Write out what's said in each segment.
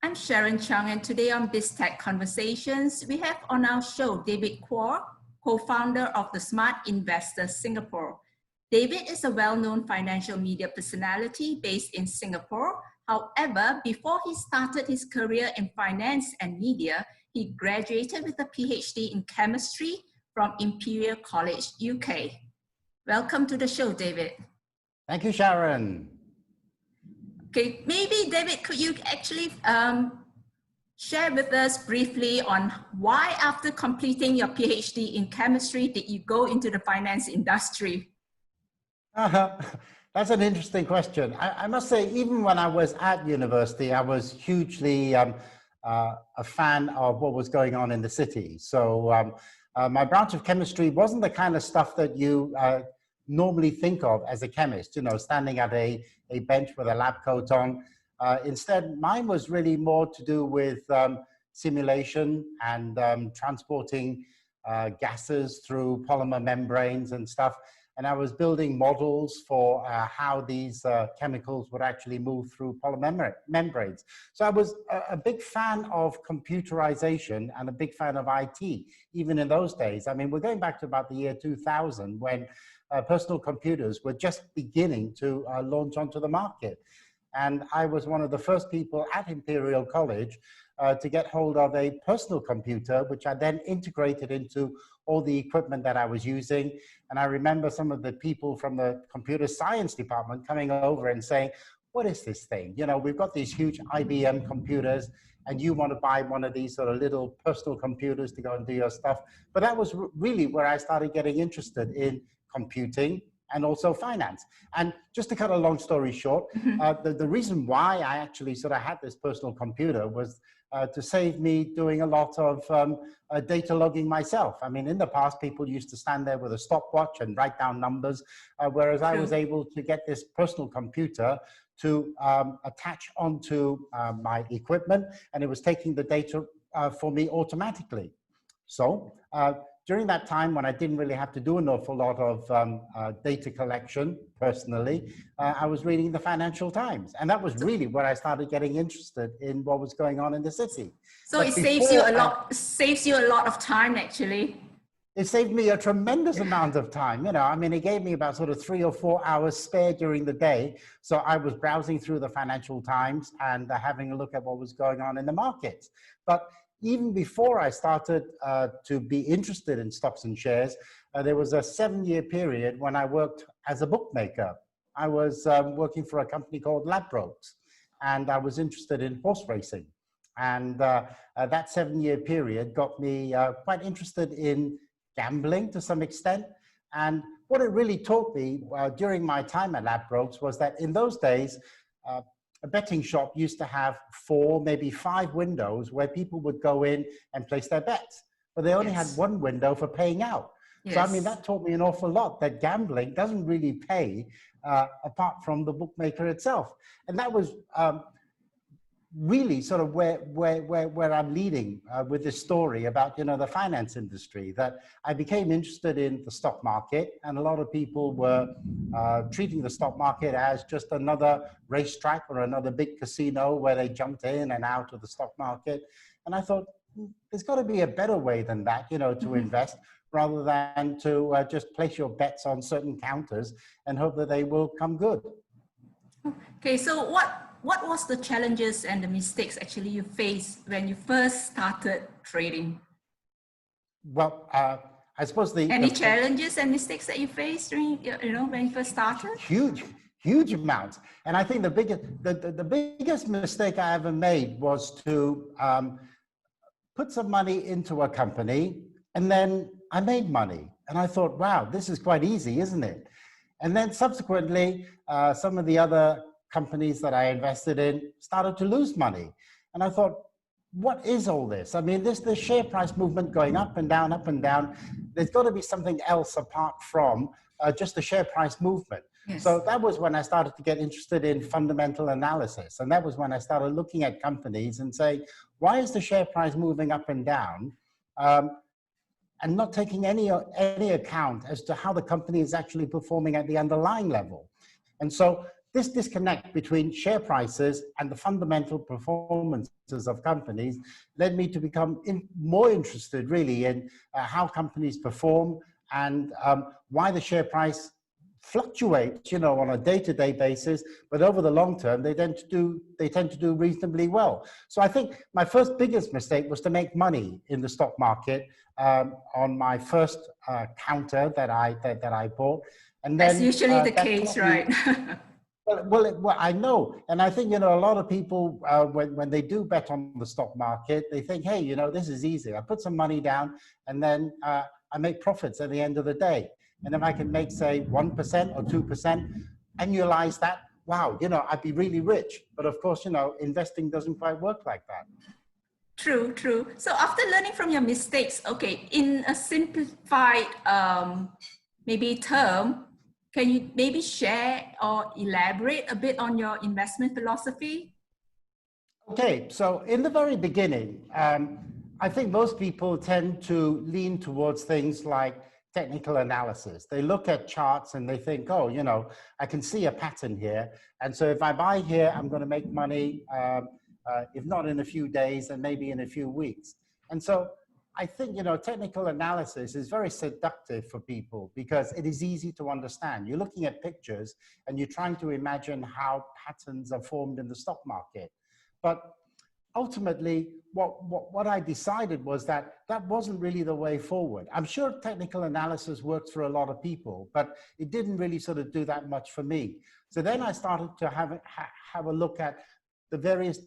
I'm Sharon Chang, and today on BizTech Conversations, we have on our show David Kuo, co-founder of the Smart Investor Singapore. David is a well-known financial media personality based in Singapore. However, before he started his career in finance and media, he graduated with a PhD in chemistry from Imperial College, UK. Welcome to the show, David. Thank you, Sharon. Okay, maybe David, could you actually share with us briefly on why after completing your PhD in chemistry did you go into the finance industry? That's an interesting question. I must say, even when I was at university, I was hugely a fan of what was going on in the city. So my branch of chemistry wasn't the kind of stuff that you normally think of as a chemist, you know, standing at a bench with a lab coat on. Instead, mine was really more to do with simulation and transporting gases through polymer membranes and stuff. And I was building models for how these chemicals would actually move through polymer membranes. So I was a big fan of computerization and a big fan of IT, even in those days. I mean, we're going back to about the year 2000 when personal computers were just beginning to launch onto the market. And I was one of the first people at Imperial College to get hold of a personal computer, which I then integrated into all the equipment that I was using. And I remember some of the people from the computer science department coming over and saying, what is this thing? You know, we've got these huge IBM computers and you want to buy one of these sort of little personal computers to go and do your stuff. But that was really where I started getting interested in computing and also finance. And just to cut a long story short, the reason why I actually sort of had this personal computer was to save me doing a lot of data logging myself. I mean, in the past, people used to stand there with a stopwatch and write down numbers, whereas I was able to get this personal computer to attach onto my equipment, and it was taking the data for me automatically. So during that time when I didn't really have to do an awful lot of data collection personally, I was reading the Financial Times. And that was really where I started getting interested in what was going on in the city. So but it saves you a lot of time, actually. It saved me a tremendous amount of time. You know, I mean, it gave me about sort of 3 or 4 hours spare during the day. So I was browsing through the Financial Times and having a look at what was going on in the markets. But even before I started to be interested in stocks and shares, there was a 7-year period when I worked as a bookmaker. I was working for a company called Ladbrokes, and I was interested in horse racing. And that 7-year period got me quite interested in gambling to some extent. And what it really taught me during my time at Ladbrokes was that in those days, a betting shop used to have 4, maybe 5 windows where people would go in and place their bets, but they only had 1 window for paying out. So, I mean, that taught me an awful lot, that gambling doesn't really pay apart from the bookmaker itself. And that was really sort of where I'm leading with this story about, you know, the finance industry, that I became interested in the stock market, and a lot of people were treating the stock market as just another racetrack or another big casino where they jumped in and out of the stock market. And I thought, there's got to be a better way than that, you know, to invest, rather than to just place your bets on certain counters and hope that they will come good. Okay, so what was the challenges and the mistakes actually you faced when you first started trading? Well, I suppose any challenges and mistakes that you faced during, you know, when you first started? Huge amounts. And I think the biggest mistake I ever made was to put some money into a company, and then I made money. And I thought, wow, this is quite easy, isn't it? And then subsequently, some of the other companies that I invested in started to lose money. And I thought, what is all this? I mean, the share price movement going up and down, up and down. There's got to be something else apart from just the share price movement. Yes. So that was when I started to get interested in fundamental analysis. And that was when I started looking at companies and saying, why is the share price moving up and down? And not taking any account as to how the company is actually performing at the underlying level. And so this disconnect between share prices and the fundamental performances of companies led me to become more interested really in how companies perform and why the share price fluctuates, on a day-to-day basis, but over the long term, they tend to do reasonably well. So I think my first biggest mistake was to make money in the stock market on my first counter that I bought. And then that's usually the that case, taught me, right? well, I know. And I think, a lot of people, when they do bet on the stock market, they think, hey, this is easy. I put some money down and then I make profits at the end of the day. And if I can make, say, 1% or 2%, annualize that, wow, I'd be really rich. But of course, investing doesn't quite work like that. True, true. So after learning from your mistakes, okay, in a simplified maybe term, can you maybe share or elaborate a bit on your investment philosophy? Okay, so in the very beginning, I think most people tend to lean towards things like technical analysis. They look at charts and they think, oh, I can see a pattern here. And so if I buy here, I'm going to make money, if not in a few days, then maybe in a few weeks. And so I think, technical analysis is very seductive for people because it is easy to understand. You're looking at pictures and you're trying to imagine how patterns are formed in the stock market. But ultimately, what I decided was that wasn't really the way forward. I'm sure technical analysis works for a lot of people, but it didn't really sort of do that much for me. So then I started to have a look at the various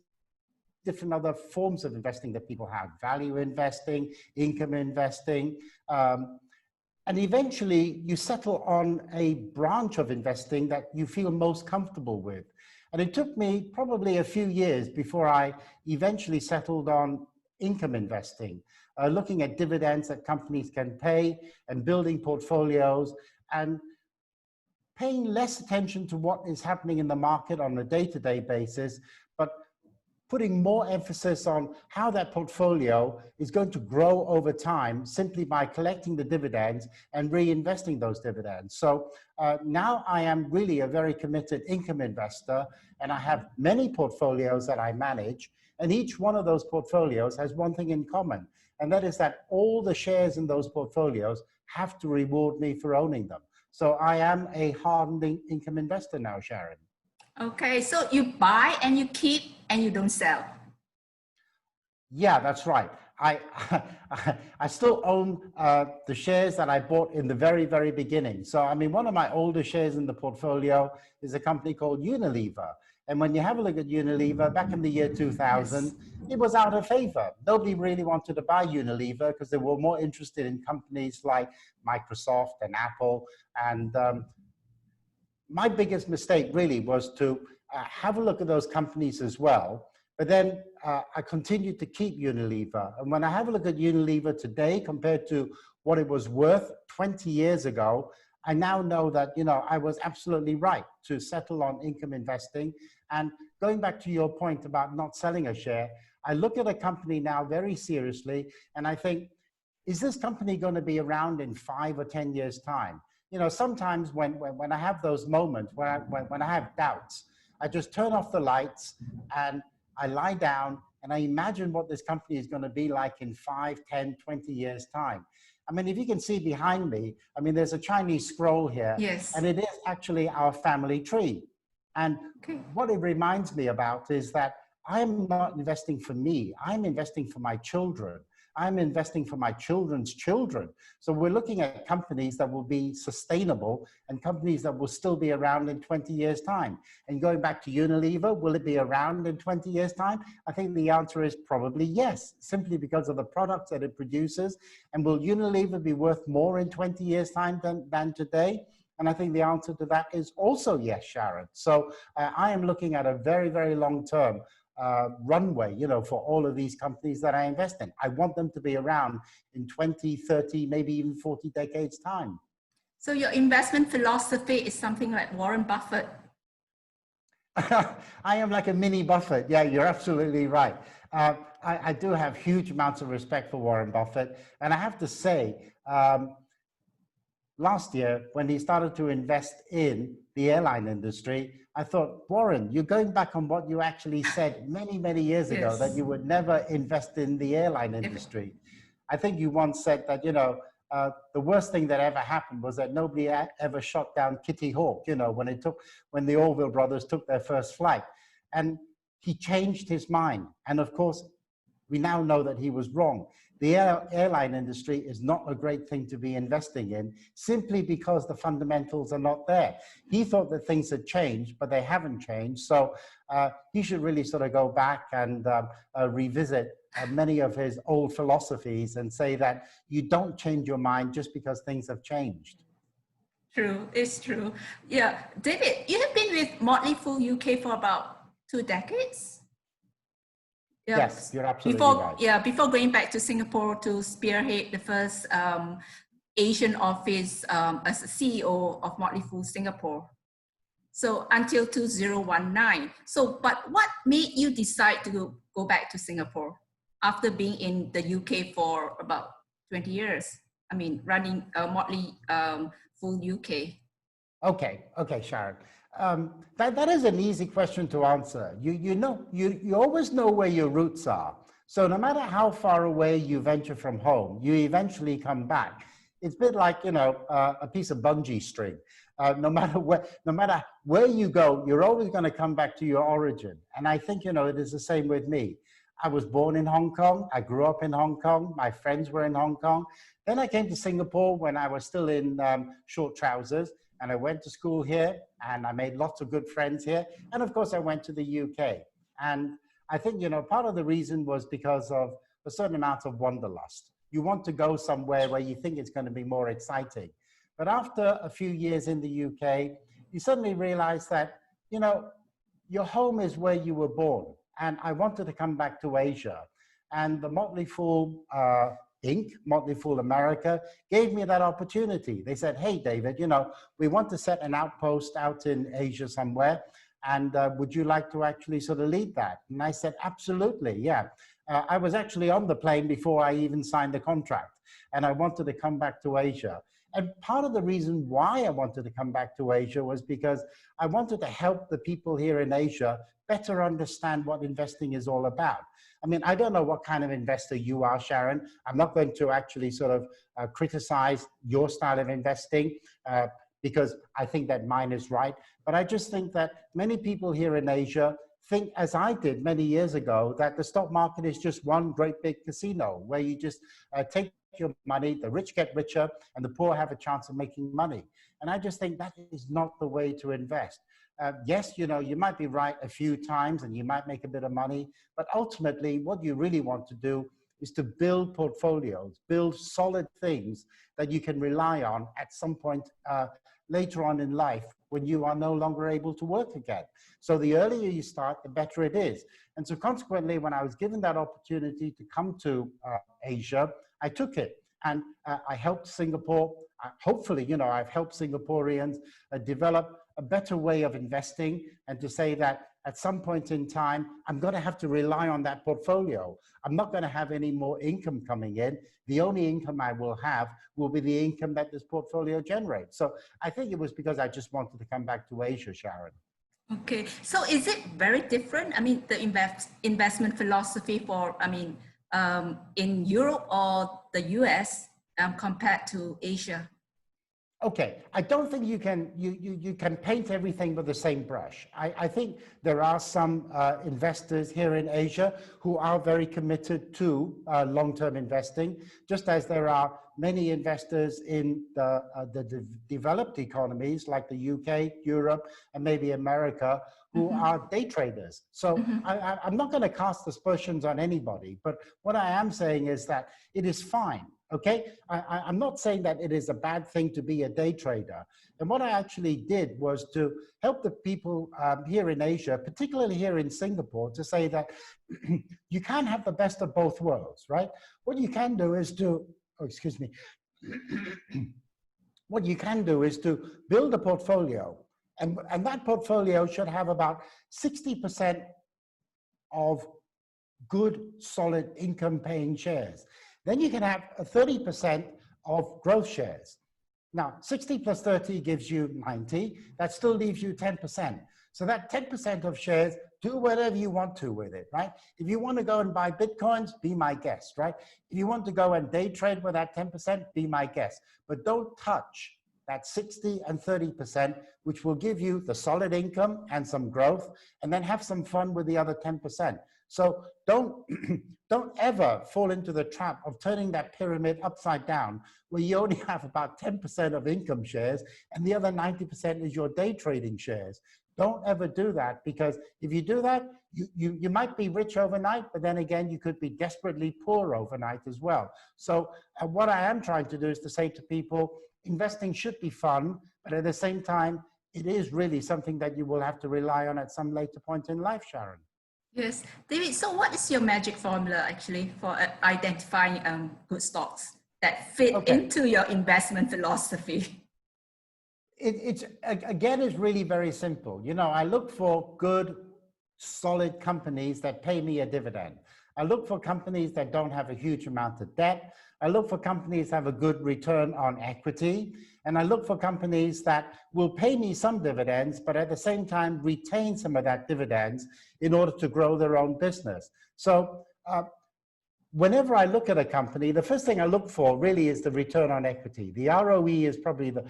different other forms of investing that people have: value investing, income investing, and eventually you settle on a branch of investing that you feel most comfortable with. And it took me probably a few years before I eventually settled on income investing, looking at dividends that companies can pay and building portfolios and paying less attention to what is happening in the market on a day-to-day basis, but putting more emphasis on how that portfolio is going to grow over time simply by collecting the dividends and reinvesting those dividends. So now I am really a very committed income investor, and I have many portfolios that I manage, and each one of those portfolios has one thing in common, and that is that all the shares in those portfolios have to reward me for owning them. So I am a hardened income investor now, Sharon. Okay, so you buy and you keep and you don't sell. Yeah, that's right. I still own the shares that I bought in the very, very beginning. So, I mean, one of my older shares in the portfolio is a company called Unilever. And when you have a look at Unilever, back in the year 2000, yes, it was out of favor. Nobody really wanted to buy Unilever because they were more interested in companies like Microsoft and Apple. And my biggest mistake really was to have a look at those companies as well. But then I continued to keep Unilever. And when I have a look at Unilever today compared to what it was worth 20 years ago, I now know that, I was absolutely right to settle on income investing. And going back to your point about not selling a share, I look at a company now very seriously and I think, is this company going to be around in 5 or 10 years' time? Sometimes when I have those moments, when I have doubts, I just turn off the lights and I lie down and I imagine what this company is going to be like in 5, 10, 20 years' time. I mean, if you can see behind me, I mean, there's a Chinese scroll here, yes, and it is actually our family tree. And what it reminds me about is that I'm not investing for me, I'm investing for my children. I'm investing for my children's children. So we're looking at companies that will be sustainable and companies that will still be around in 20 years' time. And going back to Unilever, will it be around in 20 years' time? I think the answer is probably yes, simply because of the products that it produces. And will Unilever be worth more in 20 years' time than today? And I think the answer to that is also yes, Sharon. So I am looking at a very, very long term runway, for all of these companies that I invest in. I want them to be around in 20, 30, maybe even 40 decades time. So your investment philosophy is something like Warren Buffett. I am like a mini Buffett. Yeah, you're absolutely right. I do have huge amounts of respect for Warren Buffett. And I have to say, last year, when he started to invest in the airline industry, I thought, Warren, you're going back on what you actually said many, many years ago, that Yes. you would never invest in the airline industry. I think you once said that, the worst thing that ever happened was that nobody ever shot down Kitty Hawk, when the Orville brothers took their first flight. And he changed his mind. And of course, we now know that he was wrong. The airline industry is not a great thing to be investing in, simply because the fundamentals are not there. He thought that things had changed, but they haven't changed. So he should really sort of go back and revisit many of his old philosophies and say that you don't change your mind just because things have changed. True, it's true. Yeah, David, you have been with Motley Fool UK for about 2 decades? Yeah. Yes, you're absolutely right. Yeah, before going back to Singapore to spearhead the first Asian office as a CEO of Motley Fool Singapore. So until 2019. So, but what made you decide to go back to Singapore after being in the UK for about 20 years? I mean, running Motley Fool UK. Okay, Sharon. That is an easy question to answer. You always know where your roots are. So no matter how far away you venture from home, you eventually come back. It's a bit like, a piece of bungee string. No matter where you go, you're always going to come back to your origin. And I think, it is the same with me. I was born in Hong Kong. I grew up in Hong Kong. My friends were in Hong Kong. Then I came to Singapore when I was still in short trousers. And I went to school here, and I made lots of good friends here. And of course, I went to the UK. And I think, part of the reason was because of a certain amount of wanderlust. You want to go somewhere where you think it's going to be more exciting. But after a few years in the UK, you suddenly realize that, your home is where you were born. And I wanted to come back to Asia. And the Motley Fool Inc., Motley Fool America, gave me that opportunity. They said, hey, David, we want to set an outpost out in Asia somewhere. And would you like to actually sort of lead that? And I said, absolutely, yeah. I was actually on the plane before I even signed the contract. And I wanted to come back to Asia. And part of the reason why I wanted to come back to Asia was because I wanted to help the people here in Asia better understand what investing is all about. I mean, I don't know what kind of investor you are, Sharon. I'm not going to actually sort of criticize your style of investing because I think that mine is right. But I just think that many people here in Asia think, as I did many years ago, that the stock market is just one great big casino where you just take your money, the rich get richer, and the poor have a chance of making money. And I just think that is not the way to invest. Yes, you might be right a few times and you might make a bit of money, but ultimately what you really want to do is to build portfolios, build solid things that you can rely on at some point later on in life when you are no longer able to work again. So the earlier you start, the better it is. And so consequently, when I was given that opportunity to come to Asia, I took it. And I helped Singapore. Hopefully, I've helped Singaporeans develop a better way of investing, and to say that at some point in time, I'm going to have to rely on that portfolio. I'm not going to have any more income coming in. The only income I will have will be the income that this portfolio generates. So I think it was because I just wanted to come back to Asia, Sharon. Okay, so is it very different? I mean, the investment philosophy for, in Europe or the US compared to Asia? Okay, I don't think you can paint everything with the same brush. I think there are some investors here in Asia who are very committed to long-term investing, just as there are many investors in the developed economies like the UK, Europe, and maybe America who are day traders. So I'm not going to cast aspersions on anybody, but what I am saying is that it is fine. Okay, I'm not saying that it is a bad thing to be a day trader. And what I actually did was to help the people here in Asia, particularly here in Singapore, to say that you can have the best of both worlds, right? What you can do is to, what you can do is to build a portfolio. And that portfolio should have about 60% of good, solid income paying shares. Then you can have 30% of growth shares. Now, 60 plus 30 gives you 90. That still leaves you 10%. So that 10% of shares, do whatever you want to with it, right? If you want to go and buy Bitcoins, be my guest, right? If you want to go and day trade with that 10%, be my guest. But don't touch that 60 and 30%, which will give you the solid income and some growth, and then have some fun with the other 10%. So don't, don't ever fall into the trap of turning that pyramid upside down, where you only have about 10% of income shares, and the other 90% is your day trading shares. Don't ever do that, because if you do that, you might be rich overnight, but then again, you could be desperately poor overnight as well. So what I am trying to do is to say to people, investing should be fun, but at the same time, it is really something that you will have to rely on at some later point in life, Sharon. Yes, David, so what is your magic formula actually for identifying good stocks that fit into your investment philosophy? It's again, is really very simple. You know, I look for good, solid companies that pay me a dividend. I look for companies that don't have a huge amount of debt. I look for companies that have a good return on equity. And I look for companies that will pay me some dividends, but at the same time, retain some of that dividends in order to grow their own business. So whenever I look at a company, the first thing I look for really is the return on equity. The ROE is probably the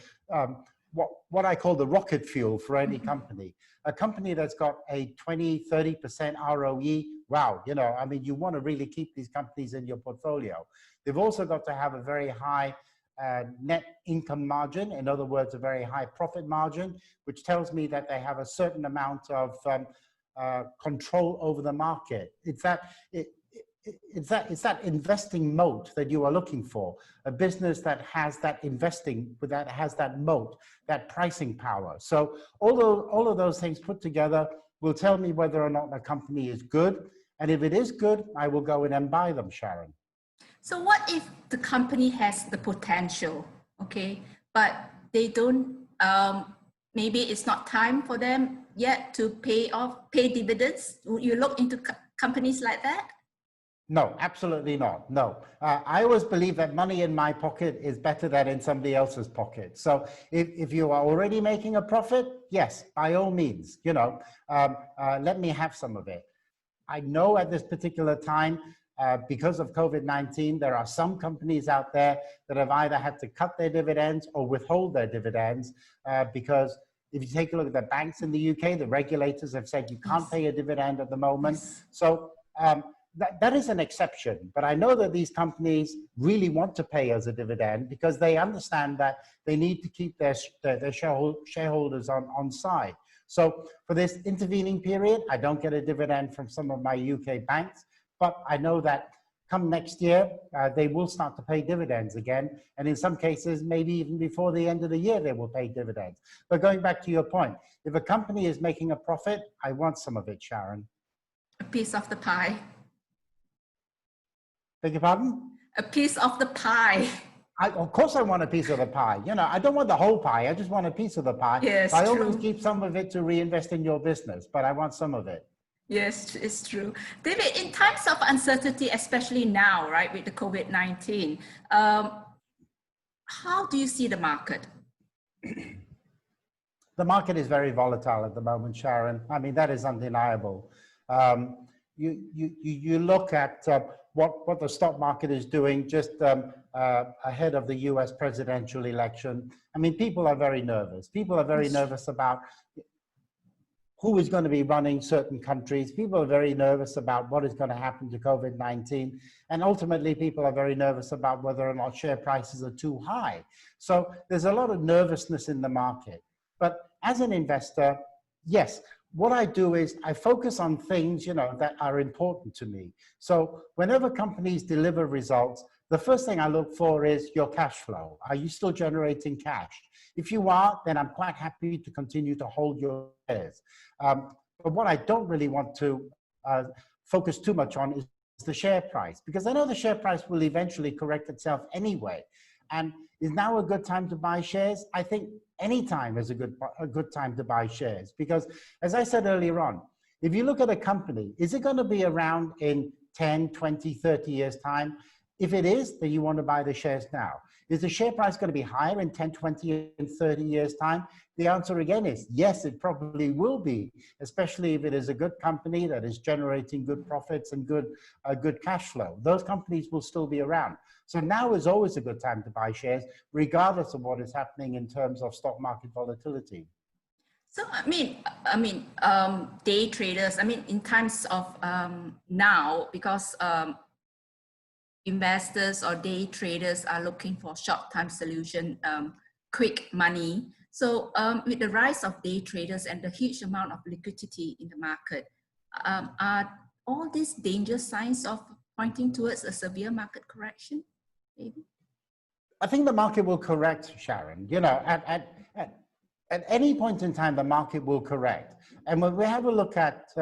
what I call the rocket fuel for any company. A company that's got a 20, 30% ROE, wow, you know, I mean, you want to really keep these companies in your portfolio. They've also got to have a very high net income margin, in other words, a very high profit margin, which tells me that they have a certain amount of control over the market. It's that investing moat that you are looking for, a business that has that investing, that has that moat, that pricing power. So all of those things put together will tell me whether or not a company is good. And if it is good, I will go in and buy them, Sharon. So what if the company has the potential, okay, but they don't, maybe it's not time for them yet to pay dividends? Would you look into companies like that? No, absolutely not. No. I always believe that money in my pocket is better than in somebody else's pocket. So if you are already making a profit, yes, by all means, you know, let me have some of it. I know at this particular time, because of COVID-19, there are some companies out there that have either had to cut their dividends or withhold their dividends because if you take a look at the banks in the UK, the regulators have said you can't pay a dividend at the moment. So that is an exception, but I know that these companies really want to pay us a dividend because they understand that they need to keep their shareholders on side. So for this intervening period, I don't get a dividend from some of my UK banks, but I know that come next year, they will start to pay dividends again. And in some cases, maybe even before the end of the year, they will pay dividends. But going back to your point, if a company is making a profit, I want some of it, Sharon. A piece of the pie. Beg your pardon? A piece of the pie. Of course I want a piece of the pie. You know, I don't want the whole pie. I just want a piece of the pie. Yes, I always keep some of it to reinvest in your business, but I want some of it. Yes, it's true. David, in times of uncertainty, especially now, right, with the COVID-19, how do you see the market? The market is very volatile at the moment, Sharon. I mean, that is undeniable. You look at what the stock market is doing just ahead of the US presidential election. I mean, people are very nervous. People are very nervous about who is going to be running certain countries. People are very nervous about what is going to happen to COVID-19. And ultimately, people are very nervous about whether or not share prices are too high. So there's a lot of nervousness in the market. But as an investor, yes, what I do is I focus on things, you know, that are important to me. So whenever companies deliver results, the first thing I look for is your cash flow. Are you still generating cash? If you are, then I'm quite happy to continue to hold your shares. But what I don't really want to focus too much on is the share price, because I know the share price will eventually correct itself anyway. And is now a good time to buy shares? I think any time is a good time to buy shares, because as I said earlier on, if you look at a company, is it going to be around in 10, 20, 30 years time? If it is, then you want to buy the shares now. Is the share price going to be higher in 10, 20, and 30 years' time? The answer again is yes, it probably will be, especially if it is a good company that is generating good profits and good cash flow. Those companies will still be around. So now is always a good time to buy shares, regardless of what is happening in terms of stock market volatility. So, day traders, in times of now, because investors or day traders are looking for short-term solution, quick money. So with the rise of day traders and the huge amount of liquidity in the market, are all these danger signs of pointing towards a severe market correction, maybe? I think the market will correct, Sharon. You know, at any point in time, the market will correct. And when we have a look at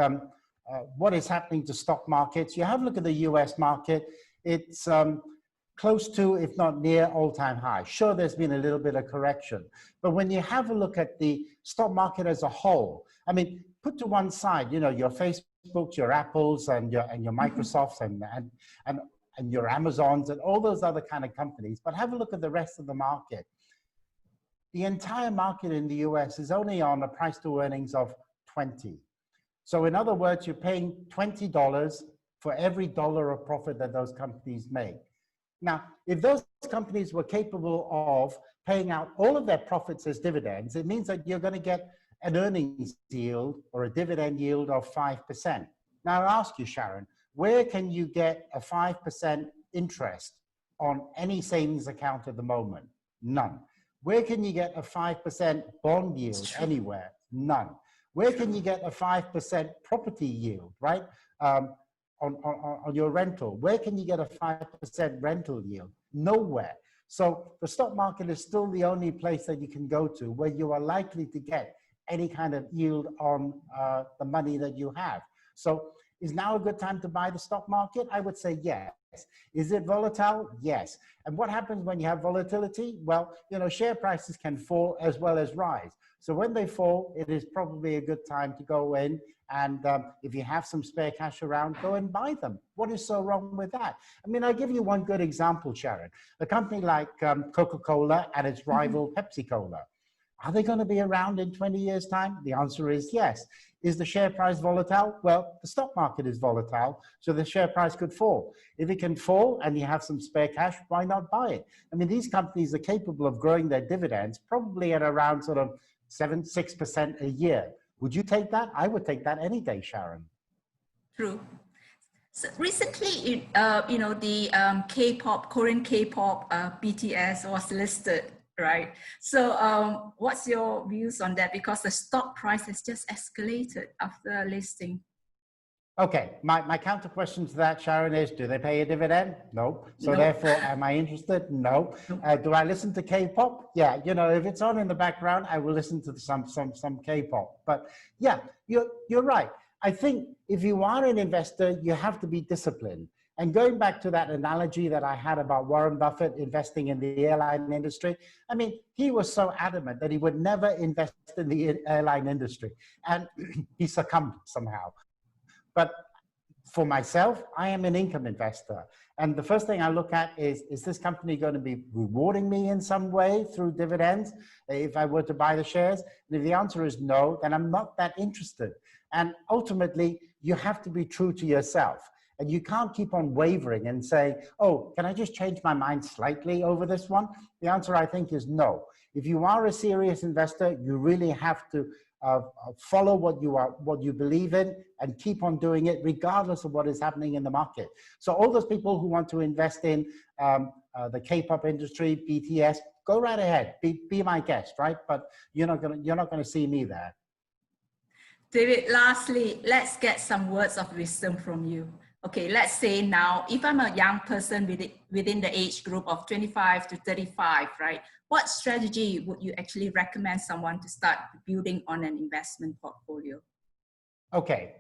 what is happening to stock markets, you have a look at the US market, it's close to, if not near, all-time high. Sure, there's been a little bit of correction. But when you have a look at the stock market as a whole, I mean, put to one side, you know, your Facebooks, your Apples, and your Microsofts, and your Amazons, and all those other kind of companies, but have a look at the rest of the market. The entire market in the US is only on a price to earnings of 20. So in other words, you're paying $20 for every dollar of profit that those companies make. Now, if those companies were capable of paying out all of their profits as dividends, it means that you're going to get an earnings yield or a dividend yield of 5%. Now, I'll ask you, Sharon, where can you get a 5% interest on any savings account at the moment? None. Where can you get a 5% bond yield anywhere? None. Where can you get a 5% property yield, right? On your rental? Where can you get a 5% rental yield? Nowhere. So the stock market is still the only place that you can go to where you are likely to get any kind of yield on the money that you have. So is now a good time to buy the stock market? I would say yes. Is it volatile? Yes. And what happens when you have volatility? Well, you know, share prices can fall as well as rise. So when they fall, it is probably a good time to go in and if you have some spare cash around, go and buy them. What is so wrong with that? I mean, I'll give you one good example, Sharon. A company like Coca-Cola and its rival Pepsi-Cola. Are they going to be around in 20 years' time? The answer is yes. Is the share price volatile? Well, the stock market is volatile, so the share price could fall. If it can fall and you have some spare cash, why not buy it? I mean, these companies are capable of growing their dividends probably at around sort of 6% a year. Would you take that? I would take that any day, Sharon. True. So recently, you know, the K-pop, Korean K-pop, BTS was listed, right? So what's your views on that? Because the stock price has just escalated after listing. Okay, my counter question to that, Sharon, is do they pay a dividend? No. So therefore, am I interested? No. Do I listen to K-pop? Yeah, you know, if it's on in the background, I will listen to some K-pop. But yeah, you're right. I think if you are an investor, you have to be disciplined. And going back to that analogy that I had about Warren Buffett investing in the airline industry, I mean, he was so adamant that he would never invest in the airline industry. And he succumbed somehow. But for myself, I am an income investor. And the first thing I look at is this company going to be rewarding me in some way through dividends if I were to buy the shares? And if the answer is no, then I'm not that interested. And ultimately, you have to be true to yourself. And you can't keep on wavering and saying, oh, can I just change my mind slightly over this one? The answer, I think, is no. If you are a serious investor, you really have to follow what you believe in and keep on doing it regardless of what is happening in the market. So all those people who want to invest in the K-pop industry, BTS, go right ahead, be my guest, right? But you're not gonna see me there. David, lastly, let's get some words of wisdom from you. Okay, let's say now, if I'm a young person within the age group of 25 to 35, right? What strategy would you actually recommend someone to start building on an investment portfolio? Okay,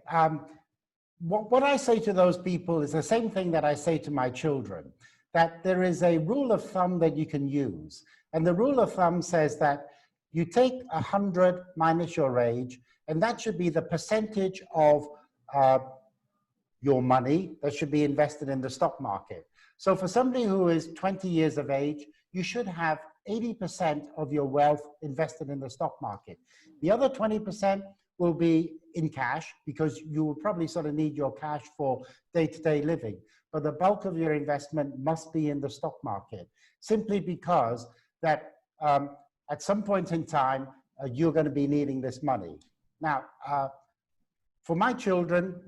what I say to those people is the same thing that I say to my children, that there is a rule of thumb that you can use. And the rule of thumb says that you take 100 minus your age, and that should be the percentage of your money that should be invested in the stock market. So for somebody who is 20 years of age, you should have 80% of your wealth invested in the stock market. The other 20% will be in cash, because you will probably sort of need your cash for day-to-day living. But the bulk of your investment must be in the stock market, simply because that at some point in time, you're going to be needing this money. Now, for my children,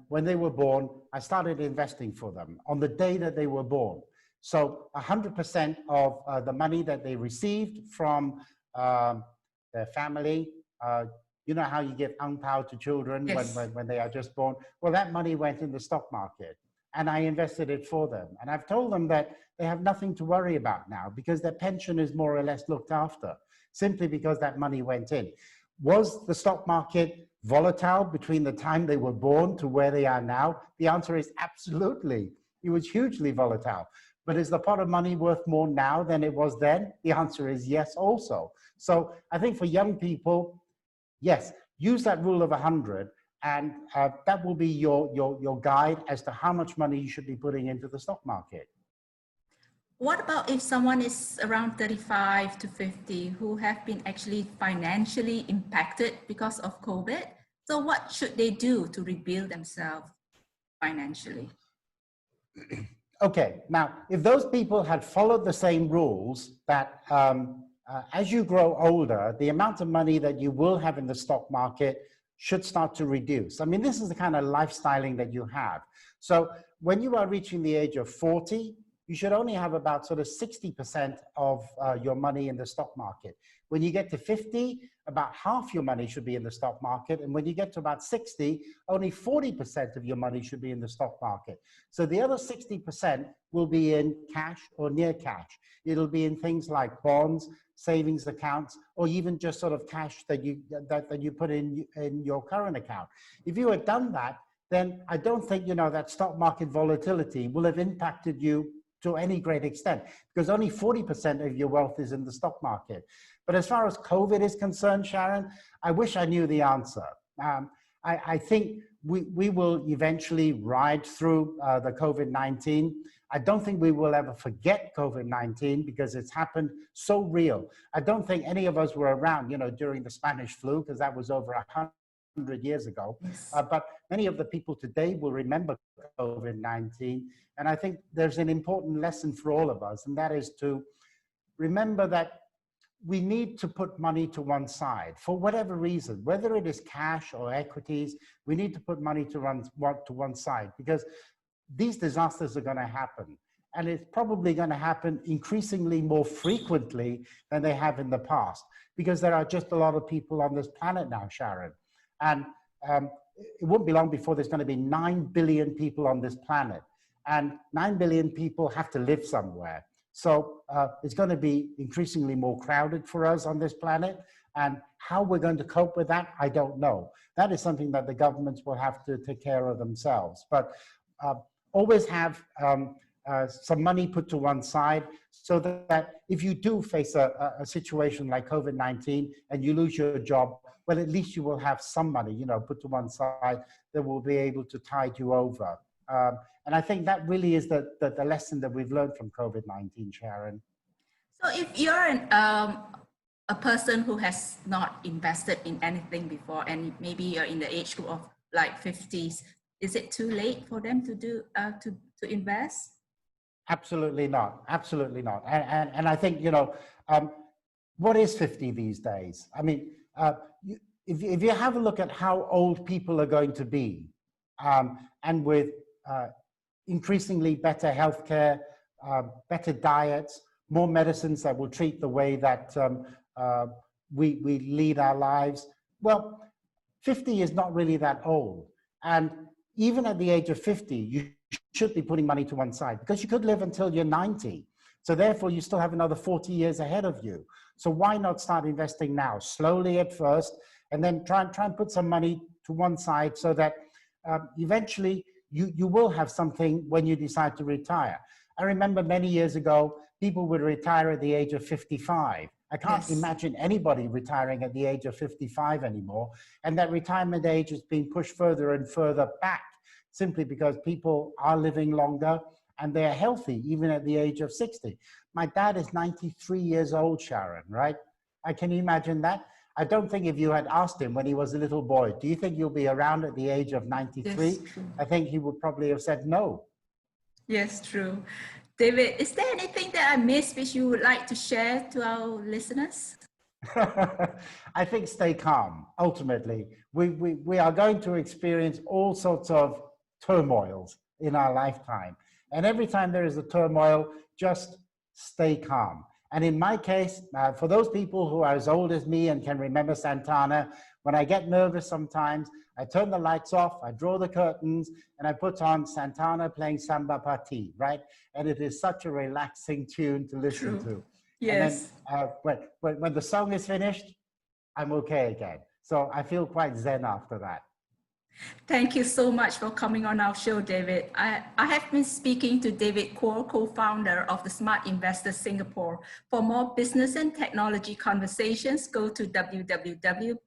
when they were born, I started investing for them on the day that they were born. So 100% of the money that they received from their family, you know how you give ang pao to children Yes. when they are just born? Well, that money went in the stock market, and I invested it for them. And I've told them that they have nothing to worry about now, because their pension is more or less looked after, simply because that money went in. Was the stock market volatile between the time they were born to where they are now? The answer is absolutely. It was hugely volatile. But is the pot of money worth more now than it was then? The answer is yes also. So I think for young people, yes, use that rule of 100, and that will be your guide as to how much money you should be putting into the stock market. What about if someone is around 35 to 50 who have been actually financially impacted because of COVID? So what should they do to rebuild themselves financially? Okay, now, if those people had followed the same rules that as you grow older, the amount of money that you will have in the stock market should start to reduce. I mean, this is the kind of lifestyling that you have. So when you are reaching the age of 40, you should only have about sort of 60% of your money in the stock market. When you get to 50, about half your money should be in the stock market. And when you get to about 60, only 40% of your money should be in the stock market. So the other 60% will be in cash or near cash. It'll be in things like bonds, savings accounts, or even just sort of cash that you put in your current account. If you had done that, then I don't think, you know, that stock market volatility will have impacted you to any great extent, because only 40% of your wealth is in the stock market. But as far as COVID is concerned, Sharon, I wish I knew the answer. I think we will eventually ride through the COVID-19. I don't think we will ever forget COVID-19, because it's happened so real. I don't think any of us were around, you know, during the Spanish flu, because that was over 100 years ago. Yes. But many of the people today will remember COVID-19. And I think there's an important lesson for all of us, and that is to remember that we need to put money to one side for whatever reason, whether it is cash or equities. We need to put money to one side, because these disasters are going to happen, and it's probably going to happen increasingly more frequently than they have in the past, because there are just a lot of people on this planet now, Sharon. And it won't be long before there's going to be 9 billion people on this planet, and 9 billion people have to live somewhere. So it's going to be increasingly more crowded for us on this planet, and how we're going to cope with that, I don't know. That is something that the governments will have to take care of themselves. But always have some money put to one side, so that if you do face a situation like COVID-19 and you lose your job, well, at least you will have some money, you know, put to one side that will be able to tide you over. And I think that really is the lesson that we've learned from COVID-19, Sharon. So if you're a person who has not invested in anything before, and maybe you're in the age group of like 50s, is it too late for them to do to invest? Absolutely not. Absolutely not. And I think, you know, what is 50 these days? I mean, if you have a look at how old people are going to be, and with increasingly better healthcare, better diets, more medicines that will treat the way that we lead our lives, well, 50 is not really that old. And even at the age of 50, you should be putting money to one side, because you could live until you're 90. So therefore, you still have another 40 years ahead of you. So why not start investing now, slowly at first, and then try and put some money to one side, so that eventually you will have something when you decide to retire. I remember many years ago, people would retire at the age of 55. I can't imagine anybody retiring at the age of 55 anymore. And that retirement age is being pushed further and further back, simply because people are living longer, and they're healthy even at the age of 60. My dad is 93 years old, Sharon, right? Can you imagine that? I don't think if you had asked him when he was a little boy, do you think you'll be around at the age of 93? Yes, true. I think he would probably have said no. Yes, true. David, is there anything that I missed which you would like to share to our listeners? I think stay calm. Ultimately, we are going to experience all sorts of turmoils in our lifetime. And every time there is a turmoil, just stay calm. And in my case, for those people who are as old as me and can remember Santana, when I get nervous sometimes, I turn the lights off, I draw the curtains, and I put on Santana playing Samba Party, right? And it is such a relaxing tune to listen to. Yes. And then when the song is finished, I'm okay again. So I feel quite zen after that. Thank you so much for coming on our show, David. I have been speaking to David Kuo, co-founder of the Smart Investor Singapore. For more business and technology conversations, go to www.biztech.a.